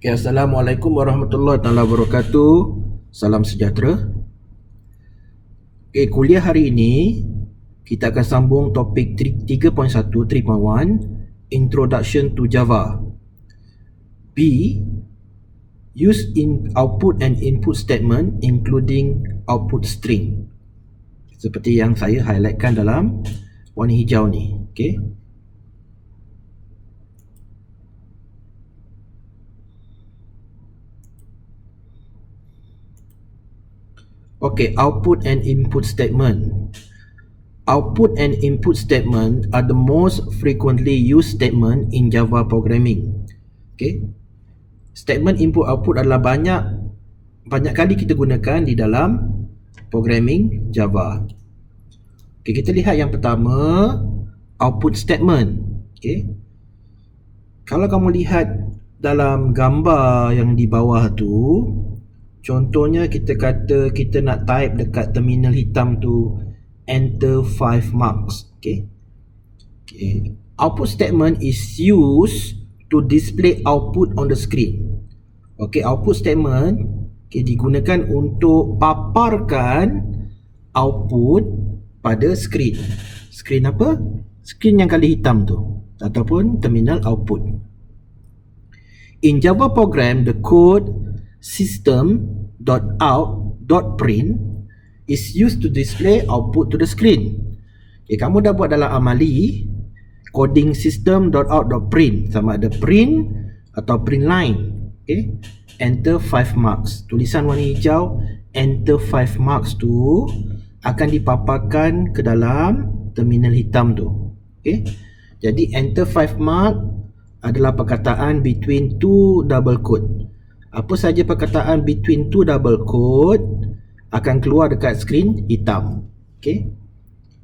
Okay, Assalamualaikum warahmatullahi wabarakatuh. Salam sejahtera. Okay, kuliah hari ini kita akan sambung topik 3.1 3.1 Introduction to Java. B. Use in output and input statement including output string. Seperti yang saya highlightkan dalam warna hijau ni. Okay. Okay, output and input statement. Output and input statement are the most frequently used statement in Java programming. Okay, statement input output adalah banyak kali kita gunakan di dalam programming Java. Okay, kita lihat yang pertama, output statement. Okay, kalau kamu lihat dalam gambar yang di bawah tu, contohnya kita kata kita nak type dekat terminal hitam tu enter 5 marks. Okay. Output statement is used to display output on the screen. Okay, output statement digunakan untuk paparkan output pada screen. Screen apa? Screen yang kali hitam tu ataupun terminal output. In Java program, the code system.out.print is used to display output to the screen. Okay, kamu dah buat dalam amali coding system.out.print, sama ada print atau print line. Okay, enter 5 marks. Tulisan warna hijau enter 5 marks tu akan dipaparkan ke dalam terminal hitam tu. Okay, jadi enter 5 mark adalah perkataan between two double quote. Apa saja perkataan between two double quote akan keluar dekat skrin hitam. Okay,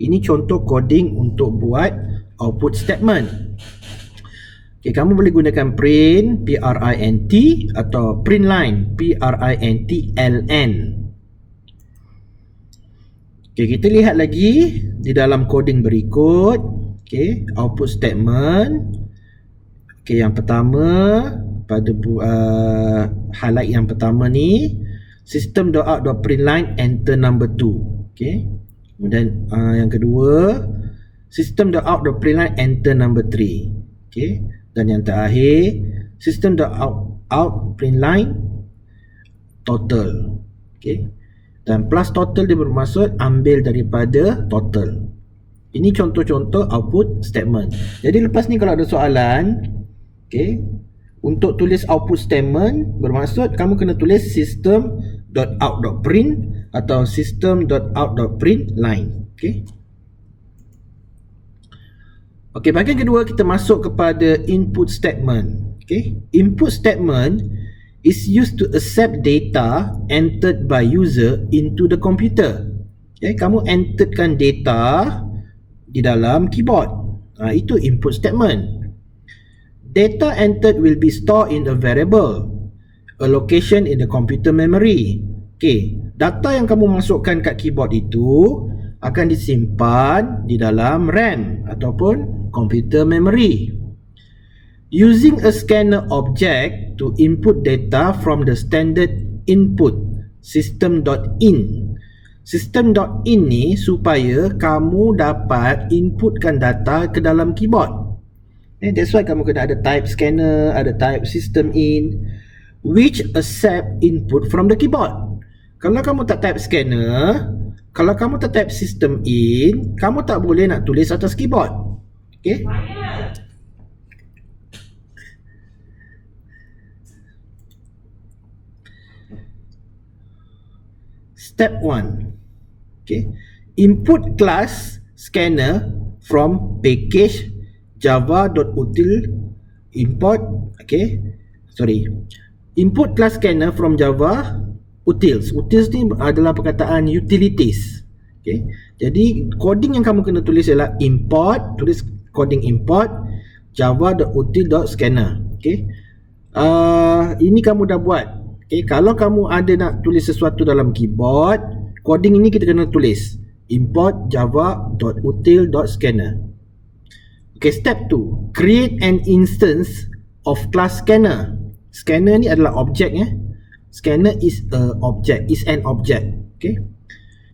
ini contoh coding untuk buat output statement. Okay, kamu boleh gunakan print, print, atau print line, println. Okay, kita lihat lagi di dalam coding berikut. Okay, output statement. Okay, yang pertama pada highlight yang pertama ni, system.out.println enter number 2. Okay, kemudian yang kedua, system.out.println enter number 3. Okay, dan yang terakhir, system.out.println total. Okay, dan plus total dia bermaksud ambil daripada total. Ini contoh-contoh output statement. Jadi lepas ni kalau ada soalan, okay, untuk tulis output statement bermaksud kamu kena tulis system.out.print atau system.out.println. Okay. Okay, bahagian kedua kita masuk kepada input statement. Okay, input statement is used to accept data entered by user into the computer. Okay, kamu enterkan data di dalam keyboard. Itu input statement. Data entered will be stored in a variable, a location in the computer memory. Okay, data yang kamu masukkan kat keyboard itu akan disimpan di dalam RAM ataupun computer memory. Using a scanner object to input data from the standard input system.in. System.in ni supaya kamu dapat inputkan data ke dalam keyboard. That's why kamu kena ada type scanner, ada type system in, which accept input from the keyboard. Kalau kamu tak type scanner, kalau kamu tak type system in, kamu tak boleh nak tulis atas keyboard. Okay? Step 1. Okay. Input class scanner from package java.util import. Okay, sorry, input class scanner from Java utils. Utils ni adalah perkataan utilities. Okay, jadi coding yang kamu kena tulis ialah import, tulis coding import java.util.scanner. Okay, ini kamu dah buat. Okay, kalau kamu ada nak tulis sesuatu dalam keyboard, coding ini kita kena tulis import java.util.scanner. Okay, step 2. Create an instance of class scanner. Scanner ni adalah objek Scanner is a object, is an object. Okay.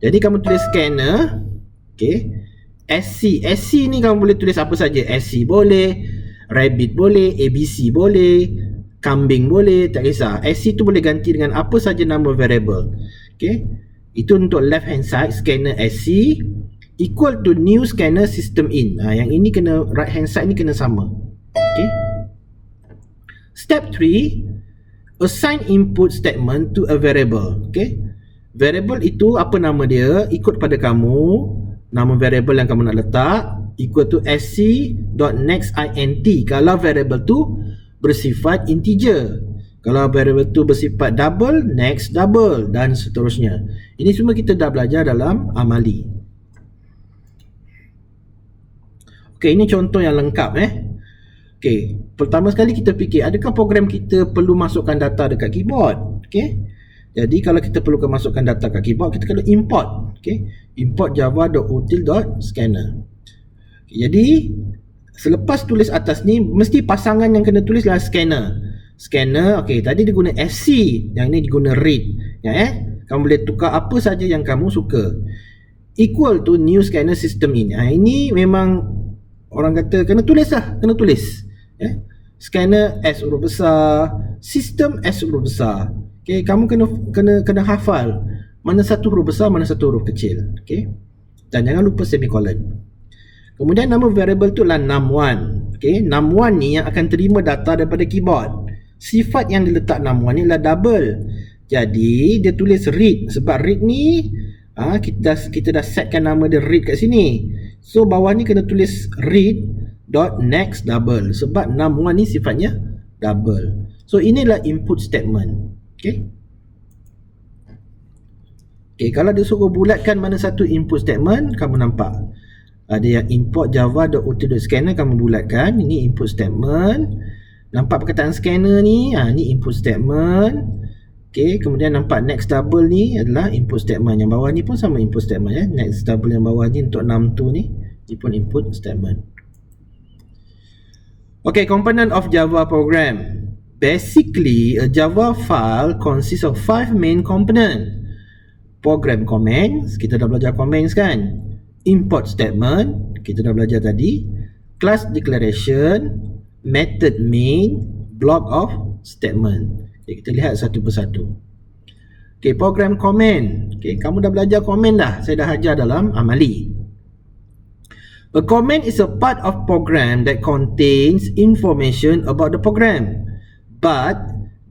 Jadi kamu tulis scanner. Okay. SC ni kamu boleh tulis apa saja. SC boleh, rabbit boleh, ABC boleh, kambing boleh, tak kisah. SC tu boleh ganti dengan apa saja nama variable. Okay. Itu untuk left hand side, scanner SC equal to new scanner system in. Yang ini kena right hand side ni kena sama. Okay. Step 3, assign input statement to a variable. Okay. Variable itu apa nama dia ikut pada kamu. Nama variable yang kamu nak letak equal to sc.nextInt kalau variable tu bersifat integer. Kalau variable tu bersifat double, next double dan seterusnya. Ini semua kita dah belajar dalam amali. Okay, ini contoh yang lengkap Okay, pertama sekali kita fikir, adakah program kita perlu masukkan data dekat keyboard? Okay, jadi kalau kita perlukan masukkan data kat keyboard, kita kena import. Okay, import java.util.scanner. Okay, jadi selepas tulis atas ni, mesti pasangan yang kena tulis lah scanner. Scanner, okay, tadi dia guna SC, yang ni diguna read. Kamu boleh tukar apa saja yang kamu suka. Equal to new scanner system in. Ini memang orang kata kena tulis lah, kena tulis. Scanner S huruf besar, sistem S huruf besar. Okay, kamu kena hafal mana satu huruf besar, mana satu huruf kecil. Okay, dan jangan lupa semicolon. Kemudian nama variable tu lah num1. Okay, num1 ni yang akan terima data daripada keyboard. Sifat yang diletak num1 ni adalah double. Jadi dia tulis read, sebab read ni kita dah setkan nama dia read kat sini. So bawah ni kena tulis read.next double, sebab num1 ni sifatnya double. So inilah input statement. Okay. Okay, kalau dia suruh bulatkan mana satu input statement, kamu nampak ada yang import java.util.scanner, kamu bulatkan. Ini input statement. Nampak perkataan scanner ni, ni input statement. Okay, kemudian nampak next double ni adalah input statement. Yang bawah ni pun sama input statement Next double yang bawah ni untuk num2 ni, ini pun input statement. Okay, component of Java program. Basically, a Java file consists of 5 main component. Program comments, kita dah belajar comments kan. Import statement, kita dah belajar tadi. Class declaration, method main, block of statement. Okay, kita lihat satu persatu. Okay, program comment. Okay, kamu dah belajar comment dah. Saya dah ajar dalam amali. A comment is a part of program that contains information about the program, but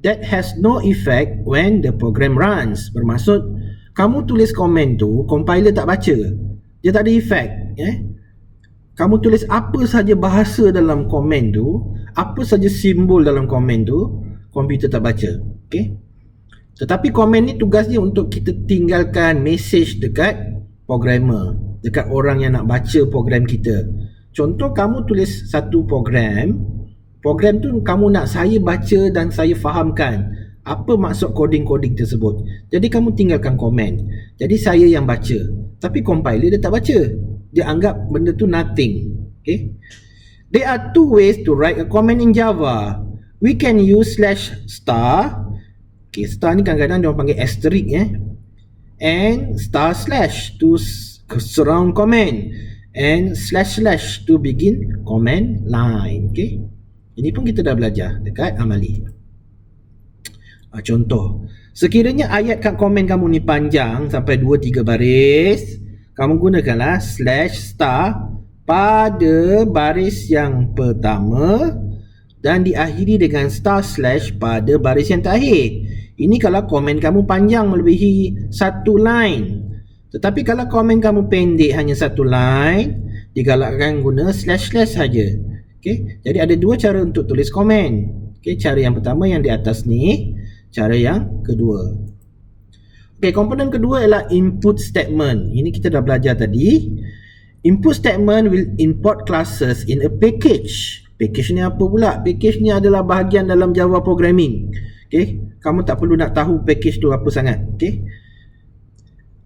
that has no effect when the program runs. Bermaksud, kamu tulis komen tu, compiler tak baca. Dia tak ada effect. Kamu tulis apa saja bahasa dalam komen tu, apa saja simbol dalam komen tu, komputer tak baca. Okay? Tetapi komen ni tugas dia untuk kita tinggalkan message dekat programmer, dekat orang yang nak baca program kita. Contoh, kamu tulis satu program tu kamu nak saya baca dan saya fahamkan apa maksud coding-coding tersebut. Jadi kamu tinggalkan komen. Jadi saya yang baca. Tapi compiler dia tak baca. Dia anggap benda tu nothing. Okay? There are two ways to write a comment in Java. We can use /star. Okay, star ni kadang-kadang dia orang panggil asterisk and // to surround comment, and // to begin comment line. Okay, ini pun kita dah belajar dekat amali. Contoh, sekiranya ayat kat komen kamu ni panjang sampai 2-3 baris, kamu gunakanlah /star pada baris yang pertama dan diakhiri dengan // pada baris yang terakhir. Ini kalau komen kamu panjang melebihi satu line. Tetapi kalau komen kamu pendek, hanya satu line, digalakkan guna // saja. Okay? Jadi ada dua cara untuk tulis komen. Okay? Cara yang pertama yang di atas ni, cara yang kedua. Okay, komponen kedua ialah input statement. Ini kita dah belajar tadi. Input statement will import classes in a package. Package ni apa pula? Package ni adalah bahagian dalam Java programming. Okay? Kamu tak perlu nak tahu package tu apa sangat. Okay?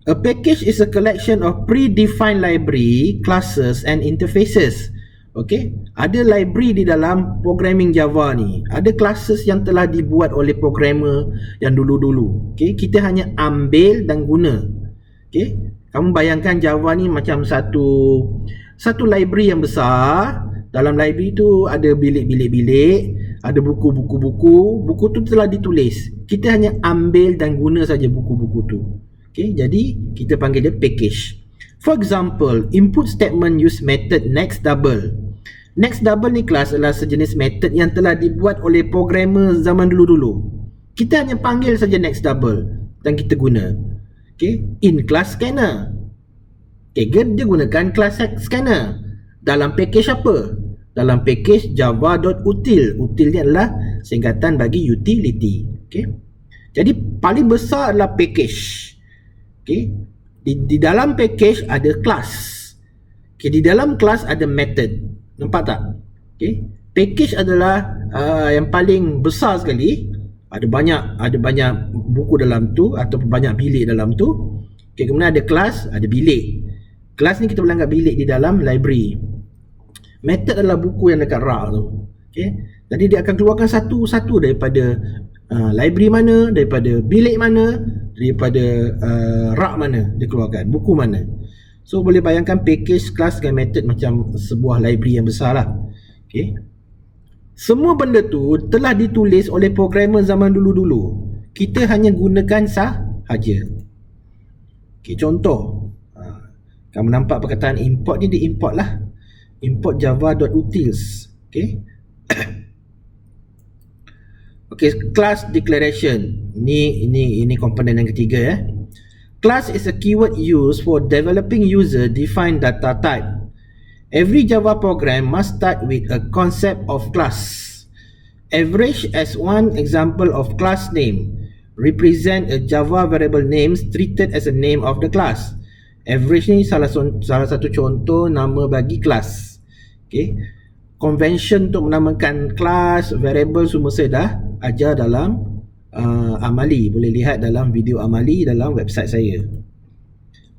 A package is a collection of predefined library, classes and interfaces. Okey, ada library di dalam programming Java ni. Ada classes yang telah dibuat oleh programmer yang dulu-dulu. Okey, kita hanya ambil dan guna. Okey, kamu bayangkan Java ni macam satu library yang besar. Dalam library tu ada bilik-bilik-bilik, ada buku-buku-buku. Buku tu telah ditulis. Kita hanya ambil dan guna saja buku-buku tu. Okey, jadi kita panggil dia package. For example, input statement use method next double. Next double ni kelas adalah sejenis method yang telah dibuat oleh programmer zaman dulu-dulu. Kita hanya panggil saja next double dan kita guna. Okay, in class scanner. Okay, dia gunakan class scanner. Dalam package apa? Dalam package java.util. Util ni adalah singkatan bagi utility. Okay, jadi paling besar adalah package. Okay, di dalam package ada class. Okay, di dalam class ada method. Nampak tak? Okay. Package adalah yang paling besar sekali. Ada banyak buku dalam tu atau banyak bilik dalam tu. Okay, kemudian ada kelas, ada bilik. Kelas ni kita boleh anggap bilik di dalam library. Method adalah buku yang dekat rak tu. Okay. Jadi dia akan keluarkan satu-satu daripada library mana, daripada bilik mana, daripada rak mana dia keluarkan, buku mana. So boleh bayangkan package, class dan method macam sebuah library yang besar lah. Okay. Semua benda tu telah ditulis oleh programmer zaman dulu-dulu. Kita hanya gunakan sahaja. Okay, contoh. Kamu nampak perkataan import ni, dia import lah. Import java.utils. Okay. Okay, class declaration. Ini komponen yang ketiga . Class is a keyword used for developing user-defined data type. Every Java program must start with a concept of class. Average as one example of class name represent a Java variable names treated as a name of the class. Average ni salah satu contoh nama bagi kelas. Okay. Convention untuk menamakan kelas, variable semua saya dah ajar dalam amali. Boleh lihat dalam video amali dalam website saya.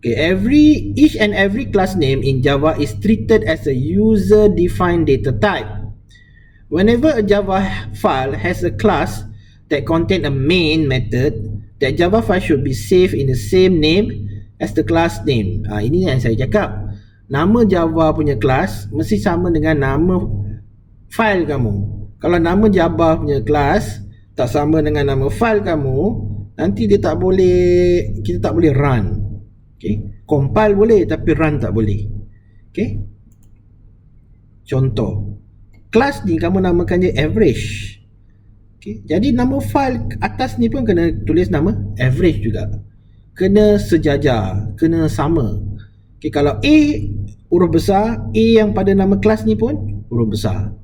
Okay, each and every class name in Java is treated as a user-defined data type. Whenever a Java file has a class that contain a main method, that Java file should be saved in the same name as the class name. Ini yang saya cakap. Nama Java punya kelas mesti sama dengan nama file kamu. Kalau nama Java punya kelas tak sama dengan nama file kamu, nanti kita tak boleh run. Okay. Compile boleh tapi run tak boleh. Okay. Contoh, kelas ni kamu namakan je average. Okay. Jadi nama file atas ni pun kena tulis nama average juga. Kena sejajar, kena sama. Okay. Kalau A huruf besar, A yang pada nama kelas ni pun huruf besar.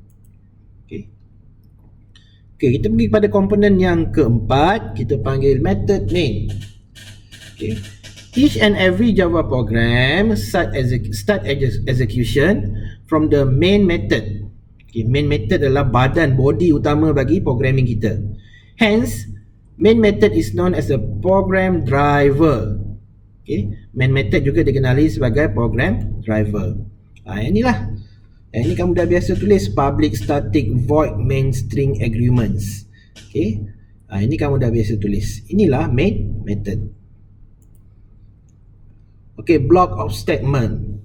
Okay, kita pergi kepada komponen yang keempat. Kita panggil method main. Okay. Each and every Java program start execution from the main method. Okay, main method adalah body utama bagi programming kita. Hence, main method is known as a program driver. Okay, main method juga dikenali sebagai program driver. Inilah. Ini kamu dah biasa tulis public static void main string arguments. Okay. Ini kamu dah biasa tulis. Inilah main method. Okay, block of statement.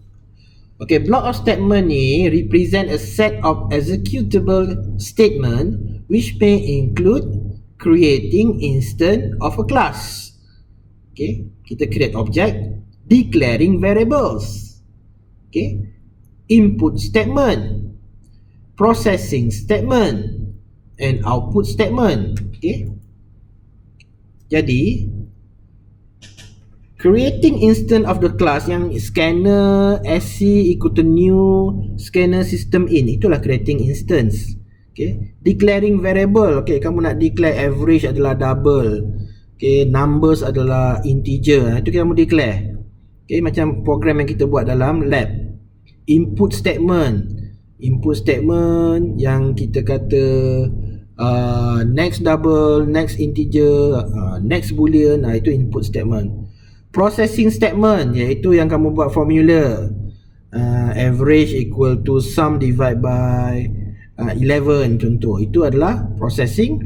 Okay, block of statement ni represent a set of executable statement which may include creating instance of a class. Okay, kita create object, declaring variables. Okay. Input statement, processing statement, and output statement. Okay. Jadi, creating instance of the class yang scanner sc equal to new scanner system in, itulah creating instance. Okay. Declaring variable. Okay, kamu nak declare average adalah double. Okay, numbers adalah integer. Itu kamu declare. Okay, macam program yang kita buat dalam lab. Input statement yang kita kata next double, next integer, next boolean, itu input statement. Processing statement iaitu yang kamu buat formula. average equal to sum divide by 11 contoh. Itu adalah processing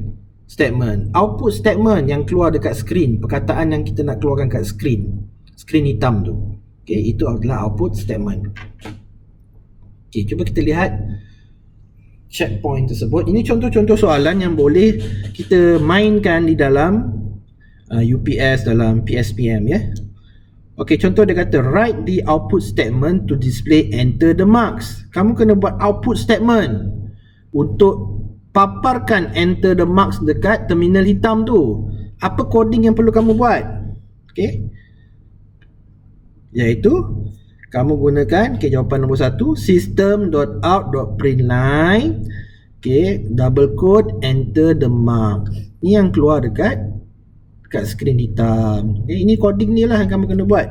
statement. Output statement yang keluar dekat screen, perkataan yang kita nak keluarkan kat screen hitam tu. Okay, itu adalah output statement. Okay, cuba kita lihat checkpoint tersebut. Ini contoh-contoh soalan yang boleh kita mainkan di dalam UPS, dalam PSPM ya. Okay, contoh dia kata write the output statement to display enter the marks. Kamu kena buat output statement untuk paparkan enter the marks dekat terminal hitam tu. Apa coding yang perlu kamu buat? Okay, iaitu kamu gunakan jawapan nombor 1 system.out.println, double quote enter the mark. Ni yang keluar dekat skrin hitam. Ini coding ni lah yang kamu kena buat.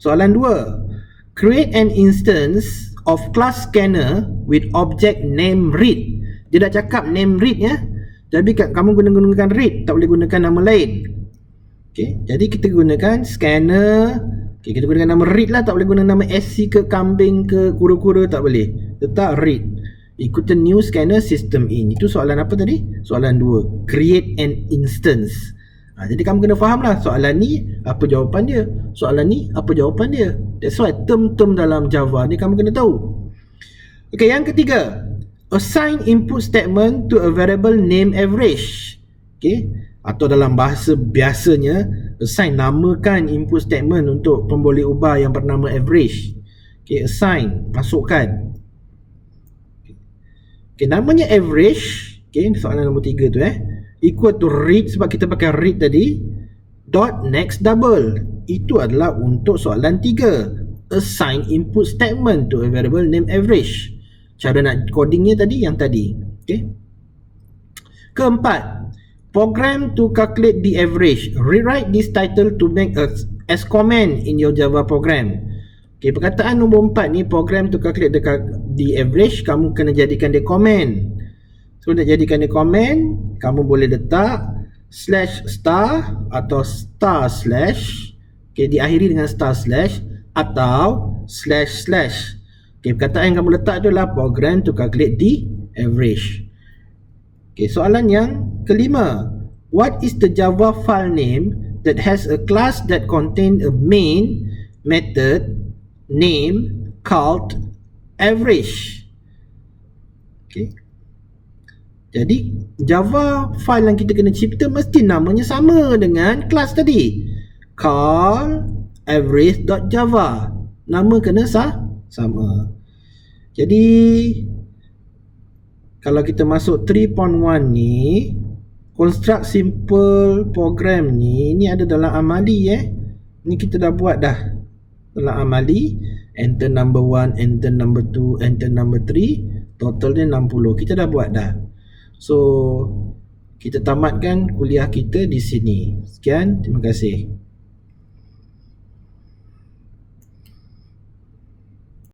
Soalan 2, create an instance of class scanner with object name read. Dia dah cakap name read ya, jadi kamu gunakan read, tak boleh gunakan nama lain. Jadi kita gunakan scanner. Kita gunakan nama read lah, tak boleh guna nama SC ke kambing ke kura-kura, tak boleh. Tetap read. Ikutan new scanner system in. Itu soalan apa tadi? Soalan 2, create an instance. Jadi kamu kena faham lah soalan ni apa jawapan dia, soalan ni apa jawapan dia. That's why term-term dalam Java ni kamu kena tahu. Yang ketiga, assign input statement to a variable name average. Atau dalam bahasa biasanya, assign, namakan input statement untuk pemboleh ubah yang bernama average. Assign, masukkan. Namanya average. Soalan nombor 3 tu equal to read, sebab kita pakai read tadi, dot next double. Itu adalah untuk soalan 3, assign input statement to a variable name average. Cara nak codingnya tadi yang tadi. Keempat, program to calculate the average. Rewrite this title to make as comment in your Java program. Perkataan nombor 4 ni, program to calculate the average, kamu kena jadikan dia comment. So nak jadikan dia comment, kamu boleh letak /star atau // diakhiri dengan // atau // perkataan yang kamu letak tu adalah program to calculate the average. Soalan yang kelima, what is the Java file name that has a class that contain a main method name called average? Jadi Java file yang kita kena cipta mesti namanya sama dengan kelas tadi, call average.java. Nama kena sama. Jadi kalau kita masuk 3.1 ni, construct simple program ni ada dalam amali ni kita dah buat dah dalam amali. Enter number 1, enter number 2, enter number 3, total dia 60. Kita dah buat dah. So kita tamatkan kuliah kita di sini. Sekian, terima kasih.